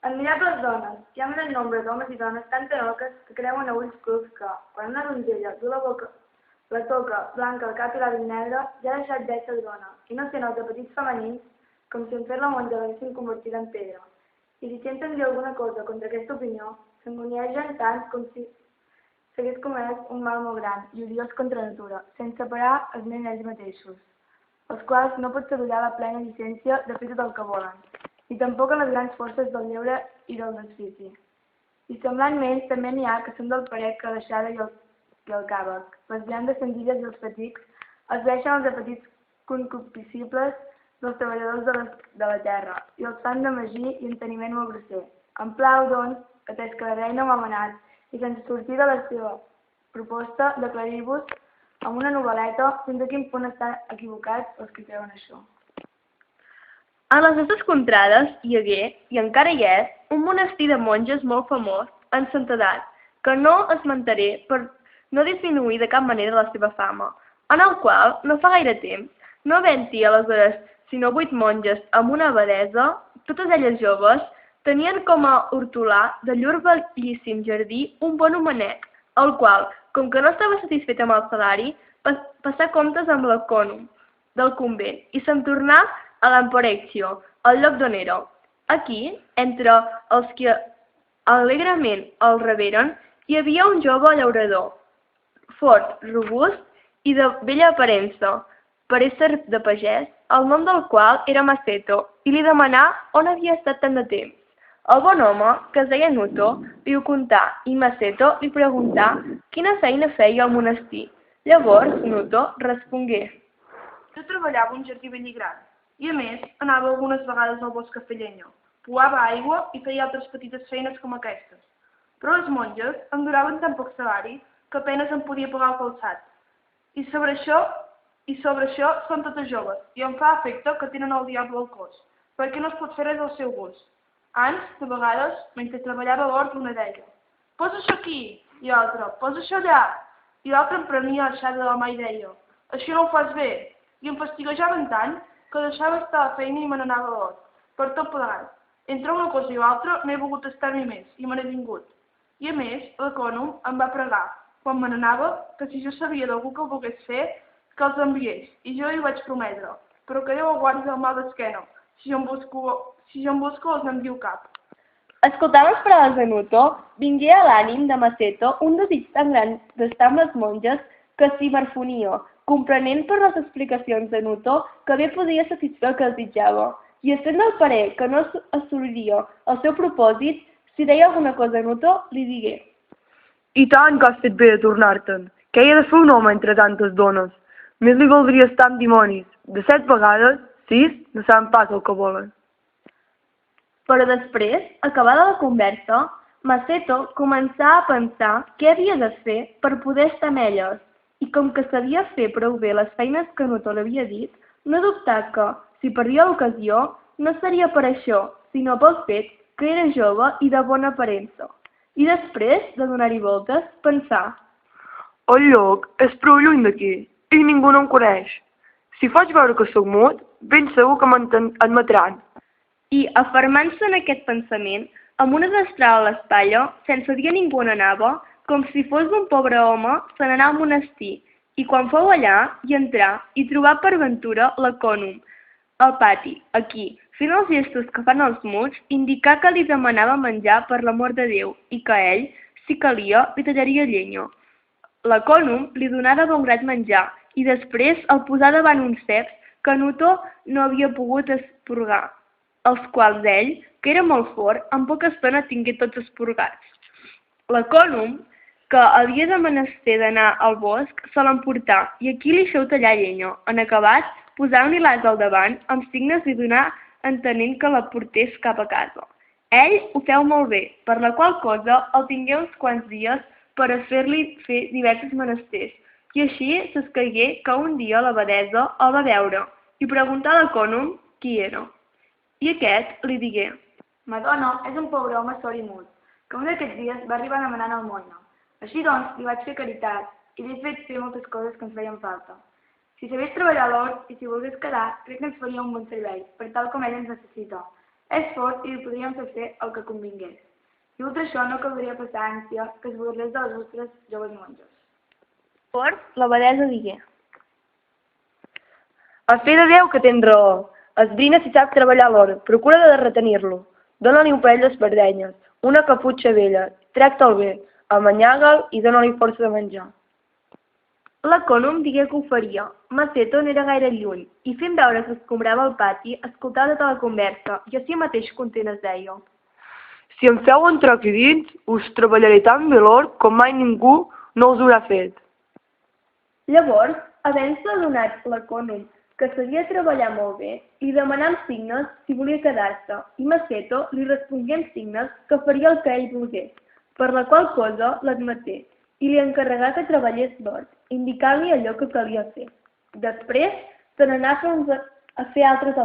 Admirables dones, hi ha un gran nombre d'homes i dones tan taroques que creuen a ulls clucs que, quan una donzella du la toca blanca al cap i l'hàbit negre, ja ha deixat d'ésser dona i no sent els apetits femenins com si en fer la monja l'haguessin convertida en pedra. I si senten dir alguna cosa contra aquesta opinió, s'angoniegen tant com si s'hagués comès un mal molt gran i odiós contra natura, sense parar esment ells mateixos, els quals no pot saludar la plena llicència de fer tot el que volen, ni tampoc en les grans forces del lleure i del desfici. I semblantment també n'hi ha que són del parer que l'aixada i el càvec, les viandes senzilles i els fatics, els deixen els apetits concupiscibles dels treballadors de la terra i els fan de magí i enteniment molt grosser. Em plau, doncs, atès que la reina m'ha manat i sense sortir de la seva proposta d'aclarir-vos amb una novel·leta fins a quin punt estan equivocats els que creuen això. A les nostres contrades hi hagué, i encara hi és, un monestir de monges molt famós en santedat, que no esmentaré per no disminuir de cap manera la seva fama, en el qual, no fa gaire temps, no havent-hi aleshores sinó 8 monges amb una abadesa, totes elles joves, tenien com a hortolà de llur bellíssim jardí un bon homenet, el qual, com que no estava satisfet amb el salari, passà comptes amb l'ecònom del convent i se'n tornà a l'Empereccio, al lloc d'on era. Aquí, entre els que alegrement el reberen, hi havia un jove llaurador, fort, robust i de bella aparença, per ésser de pagès, el nom del qual era Maceto, i li demanà on havia estat tant de temps. El bon home, que es deia Nuto, li ho contà i Maceto li preguntà quina feina feia al monestir. Llavors Nuto respongué: Jo treballava un jardí vell i gran, i a més anava algunes vegades al bosc a fer llenya, poava aigua i feia altres petites feines com aquestes. Però les monges em duraven tan poc salari que apenes em podia pagar el calçat. I sobre això són totes joves, i em fa efecte que tenen el diable al cos, perquè no es pot fer res al seu gust. Ans, de vegades, mentre treballava a l'hort, una deia: «Posa això aquí», i l'altra: «Posa això allà», i l'altra em prenia l'aixada de la mà i deia: «Això no ho fas bé», i em fastiguejaven tant que deixava estar la feina i me n'anava a l'hort, per tot plegat. Entre una cosa i l'altra no he volgut estar-hi més, i me n'he vingut. I a més, l'ecònom em va pregar, quan me n'anava, que si jo sabia d'algú que ho volgués fer, que els enviés, i jo hi vaig prometre, però que Déu el guardi del mal d'esquena, si jo en busco els n'envio cap. Escoltant les paraules de Nuto, vingué a l'ànim de Maceto un desig tan gran d'estar amb les monges que s'hi marfonia, comprenent per les explicacions de Nuto que bé podia satisfer el que desitjava, i essent del parer que no assoliria el seu propòsit, si deia alguna cosa a Nuto, li digué: «I tant que has fet bé de tornar-te'n. Què hi ha de fer un home entre tantes dones? Més li voldria estar amb dimonis. De 7 vegades, 6 no saben pas el que volen». Però després, acabada la conversa, Maceto començà a pensar què havia de fer per poder estar amb elles, i com que sabia fer prou bé les feines que Nuto l'havia dit, no dubtà que, si perdia l'ocasió, no seria per això, sinó pel fet que era jove i de bona aparença. I després de donar-hi voltes, pensà: «El lloc és prou lluny d'aquí i ningú no em coneix. Si faig veure que sóc mut, ben segur que m'admetran». I, afermant-se en aquest pensament, amb una destrada a l'espatlla, sense dir a ningú on anava, com si fos un pobre home, se n'anà al monestir, i quan fou allà, hi entrà i trobà per ventura l'ecònom al pati, aquí, fent els gestos que fan els muts, indicà que li demanava menjar per l'amor de Déu i que ell, si calia, li tallaria llenya. L'ecònom li donà de bon grat menjar i després el posà davant uns ceps que Nuto no havia pogut esporgar, els quals ell, que era molt fort, en poca estona tingué tots esporgats. L'ecònom, que havia de menester d'anar al bosc, se l'emportà i aquí li feu tallar llenya. En acabat, posant-li l'as al davant, amb signes li donà entenent que la portés cap a casa. Ell ho feu molt bé, per la qual cosa el tingué uns quants dies per a fer-li fer diversos menesters, i així s'escaigué que un dia l'abadesa el va veure i preguntà a l'ecònom qui era. I aquest li digué: «Madonna és un pobre home sord i mut, que un d'aquests dies va arribar demanant almoina. Així doncs, li vaig fer caritat i li he fet fer moltes coses que ens feien falta. Si sabés treballar a l'hort i si volgués quedar, crec que ens faria un bon servei, per tal com ell ens necessita. És fort i li podríem fer el que convingués. I ultra això no caldria passar ànsia que es burlés de les nostres joves monges. Llavors, l'abadessa digué: A fe de Déu que tens raó. Esbrina si sap treballar l'or, procura de retenir-lo. Dóna-li un parell d'espardenyes, una caputxa vella, tracta'l bé, amanyaga'l i dóna-li força de menjar. L'ecònom digué que ho faria. Maceto no era gaire lluny, i fent veure que escombrava el pati, escoltava tota la conversa, i així mateix content es deia: Si em feu entrar aquí dins, us treballaré tan bé l'or com mai ningú no us haurà fet. Llavors, havent-se adonat l'ecònom que sabia treballar molt bé, li demanà amb signes si volia quedar-se, i Maceto li respongué amb signes que faria el que ell volgués, per la qual cosa l'admeté, i li encarregà que treballés d'hort, indicant-li allò que calia fer. Després, se n'anà a fer altres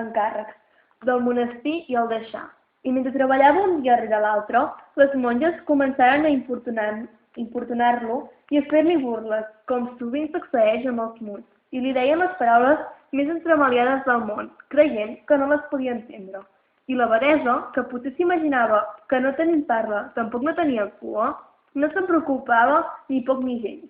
encàrrecs del monestir i el deixà. I mentre treballava un dia rere l'altre, les monges començaren a importunar-lo i a fer-li burles, com sovint succeeix amb els muts, i li deien les paraules més entremaliades del món, creient que no les podia entendre. I l'abadessa, que potser s'imaginava que no tenint parla tampoc no tenia cua, no se'n preocupava ni poc ni gens.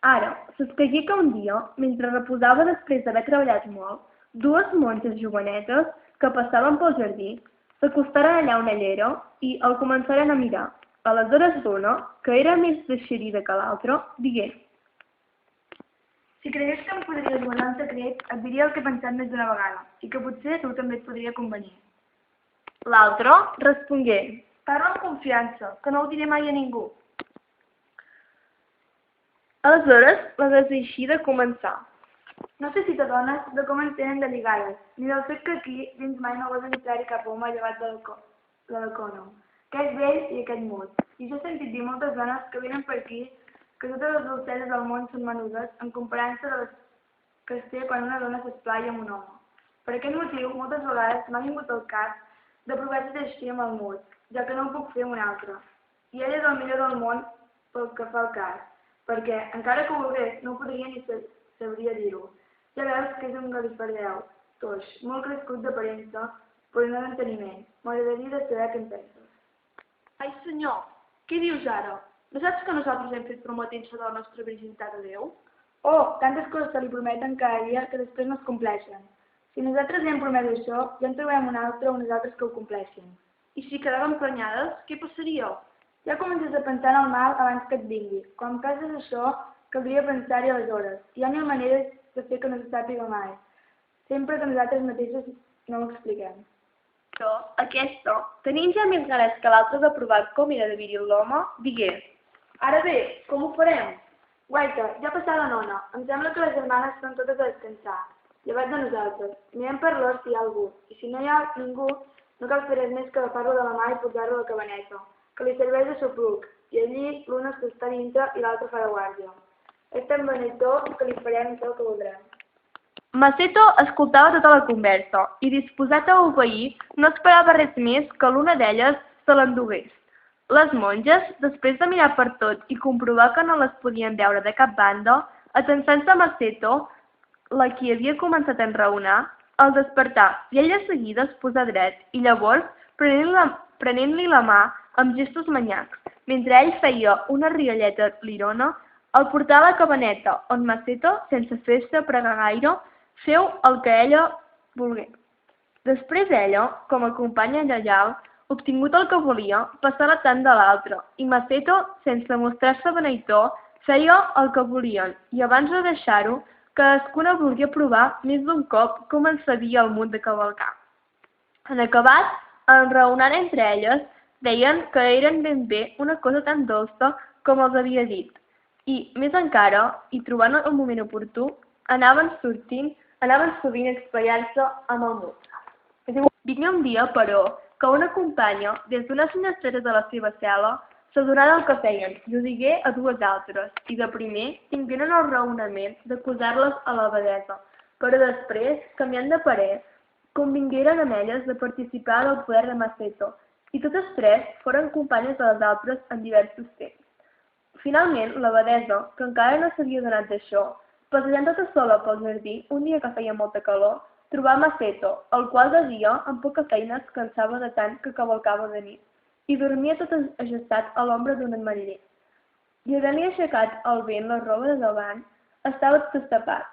Ara, s'escaigué que un dia, mentre reposava després d'haver treballat molt, dues monges jovenetes que passaven pel jardí s'acostaren allà a una llera i el començaren a mirar. Aleshores l'una, que era més deixerida que l'altra, digué: Si creies que em podries guardar un secret, et diria el que he pensat més d'una vegada, i que potser a tu també et podria convenir. L'altra respongué: Parla amb confiança, que no ho diré mai a ningú. Aleshores, la deseixida començà: No sé si t'adones de com ens tenen de lligades, ni del fet que aquí dins mai no vas entrar-hi cap home llevat de l'ecònom, que és vell i aquest mut. I jo he sentit dir moltes dones que venen per aquí que totes les dolceses del món són menudes en comparança de les que es té quan una dona s'esplaia amb un home. Per aquest motiu, moltes vegades m'ha vingut al cap de provar de així amb el mut, ja que no ho puc fer amb un altre. I ell és el millor del món pel que fa al cas, perquè, encara que ho volgués, no ho podria ni sabria dir-ho. Ja veus que és un galifardeu, toix, molt crescut d'aparença, però no d'enteniment. M'agradaria de saber què en penses. Ai, senyor, què dius ara? No saps que nosaltres hem fet prometença de la nostra virginitat a Déu? Oh, tantes coses se li prometen cada dia que després no es compleixen. Si nosaltres hem promès això, ja en trobem un altre o unes altres que ho compleixin. I si quedàvem prenyades, què passaria? Ja comences a pensar en el mal abans que et vingui. Quan passes això, caldria pensar-hi aleshores. Hi ha mil maneres de fer que no se sàpiga mai, sempre que nosaltres mateixos no ho expliquem. Però aquesta, tenint ja més ganes que l'altre de provar com era de viril l'home, digué: Ara bé, com ho farem? Guaita, ja ha passat la nona. Em sembla que les germanes estan totes a descansar. Llevat de nosaltres. Mirem per l'hort si hi ha algú. I si no hi ha ningú, no cal fer res més que agafar-lo de la mà i posar-lo a la cabaneta, que li serveix de sopluc, i allí l'una s'està dintre i l'altra fa de guàrdia. És tan benetó que li farem tot el que voldrem. Maceto escoltava tota la conversa i, disposat a obeir, no esperava res més que l'una d'elles se l'endugués. Les monges, després de mirar per tot i comprovar que no les podien veure de cap banda, atensant-se a Maceto, la qui havia començat a enraonar, el despertà i ell de seguida es posà dret i llavors, prenent-li la mà amb gestos manyacs, mentre ell feia una rialleta lirona, el portà a la cabaneta, on Maceto, sense fer-se pregar gaire, feu el que ella volgué. Després ella, com a companya lleial, obtingut el que volia, passà la tant de l'altre, i Maceto, sense mostrar-se beneitó, feia el que volien, i abans de deixar-ho, cadascuna volia provar més d'un cop com en sabia el mut de cavalcar. En acabat, enraonant entre elles, deien que eren ben bé una cosa tan dolça com els havia dit, i, més encara, i trobant el moment oportú, anaven sovint expaiant-se amb el mut. Vingué un dia, però, que una companya, des d'unes finestretes de la seva cel·la, s'adonà del que feien i ho digué a dues altres, i de primer tingueren el raonament d'acusar-les a l'abadessa, però després, canviant de parer, convingueren amb elles de participar del poder de Maceto, i totes tres foren companyes de les altres en diversos temps. Finalment, l'abadessa, que encara no s'havia adonat d'això, passejant tota sola pel jardí un dia que feia molta calor, trobà Maceto, el qual de dia, amb poca feina, es cansava de tant que cavalcava de nit, i dormia tot agestat a l'ombra d'un ametller. I havent-li aixecat el vent la roba de davant, estava destapat.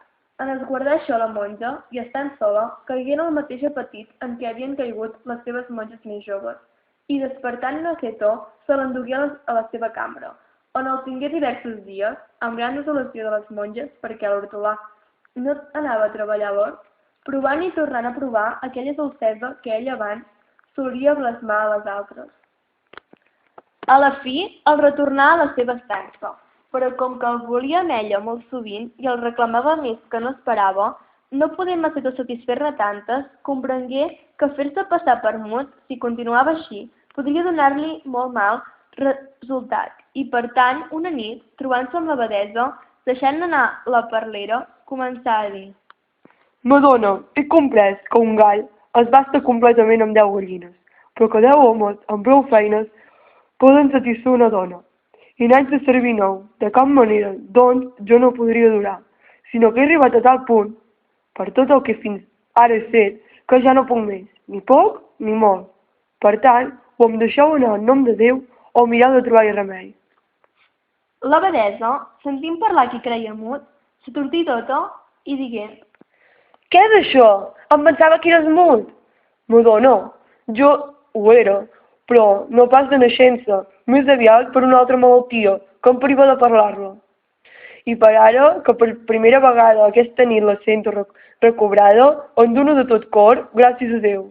En esguardar això la monja, i estant sola, caigué en el mateix apetit en què havien caigut les seves monges més joves, i despertant Maceto se l'endugué a la seva cambra, on el tingué diversos dies, amb gran desolació de les monges, perquè l'hortolà no anava a treballar a l'hort, provant i tornant a provar aquella dolcesa que ell abans solia blasmar a les altres. A la fi, el retornà a la seva estança, però com que el volia amb ella molt sovint i el reclamava més que no esperava, no podent Maceto satisfer-ne tantes, comprengué que fer-se passar per mut, si continuava així, podria donar-li molt mal resultat, i per tant, una nit, trobant-se amb l'abadessa, deixant anar la parlera, començà a dir: Madona, he comprès que un gall es basta completament amb 10 gallines, però que 10 homes amb prou feines poden satisfer una dona. I n'haig de servir 9. De cap manera, doncs, jo no podria durar, sinó que he arribat a tal punt, per tot el que fins ara he fet, que ja no puc més, ni poc ni molt. Per tant, o em deixeu anar en nom de Déu, o mireu de trobar-hi remei. L'abadessa, sentint parlar qui creia mut, s'atortí tota i digué: Què és això? Em pensava que eres mut. Madona, jo ho era, però no pas de naixença, més aviat per una altra malaltia, que em priva de parlar-la. I per ara, que per primera vegada aquesta nit la sento recobrada, em dono de tot cor, gràcies a Déu.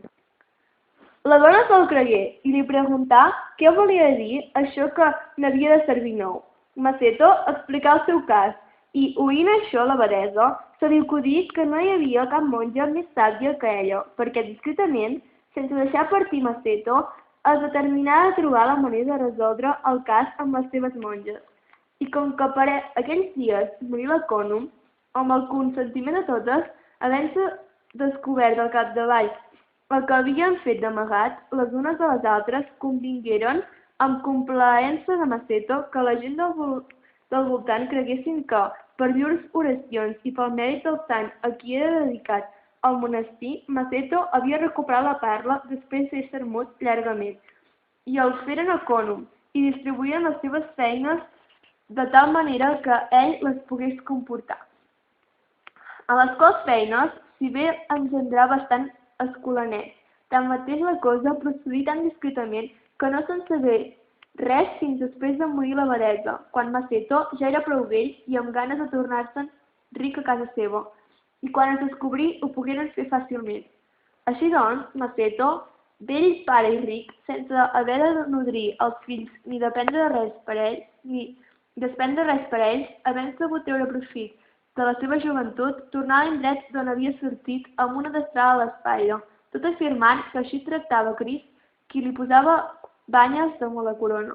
La dona se'l cregué i li preguntà què volia dir això que n'havia de servir 9. Maceto explicà el seu cas i, oint això l'abadessa, se li acudí que no hi havia cap monja més sàvia que ella, perquè discretament, sense deixar partir Maceto, es determinà a trobar la manera de resoldre el cas amb les seves monges. I com que per aquells dies morí la Cònum, amb el consentiment de totes, havent-se descobert al capdavall el que havien fet d'amagat, les unes de les altres convingueren, amb complaença de Maceto, que la gent del voltant creguessin que, per llurs oracions i pel mèrit del sant a qui era dedicat el monestir, Maceto havia recuperat la parla després d'ésser mut llargament, i el feren a Cònum, i distribuïen les seves feines de tal manera que ell les pogués comportar. A les quals feines, si bé engendrà bastant escolanet, tanmateix la cosa procedí tan discretament que no se'n sabé res fins després de morir l'abadessa, quan Maceto ja era prou vell i amb ganes de tornar-se'n ric a casa seva, i quan es descobrí ho pogueren fer fàcilment. Així doncs, Maceto, vell pare i ric, sense haver de nodrir els fills ni dependre de res per ells, ni despendre res per ells, havent sabut treure profit de la seva joventut, tornà a l'indret d'on havia sortit amb una destrada a l'espatlla, tot afirmant que així tractava Crist, qui li posava banyes damunt la corona.